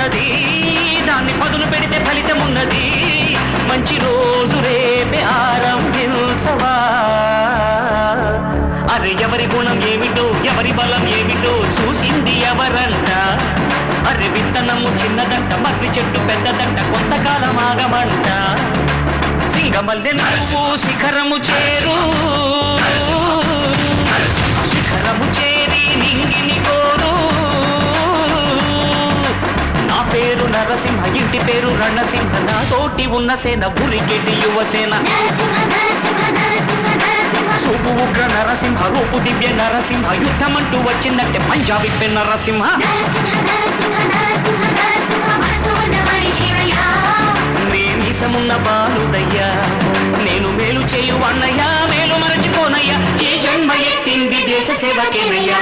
ఉన్నది, దాన్ని పదును పెడితే ఫలితం ఉన్నది. మంచి రోజు రేపే ఆరంభించవా. అరే ఎవరి గుణం ఏమిటో, ఎవరి బలం ఏమిటో చూసింది ఎవరంట. అరే విత్తనము చిన్నదంట, మర్రి చెట్టు పెద్దదంట, కొంతకాలం ఆగమంట. సింగమల్లె నువ్వు శిఖరము చేరు, శిఖరము చేరి నింగిని కోరు. నా పేరు నరసింహ, ఇంటి పేరు రణసింహ, నా తోటి ఉన్న సేన బురికెటి యువసేన. సూపు ఉగ్ర నరసింహ, రూపు దివ్య నరసింహ, యుద్ధమంటూ వచ్చిందంటే పంజాబీ పెన్ నరసింహ. నేనీసమున్న బాలుడయ్యా, నేను మేలు చేయు అన్నయ్యా, మేలు మరచిపోనయ్యా, ఈ జన్మ ఎత్తింది దేశ సేవకేనయ్యా.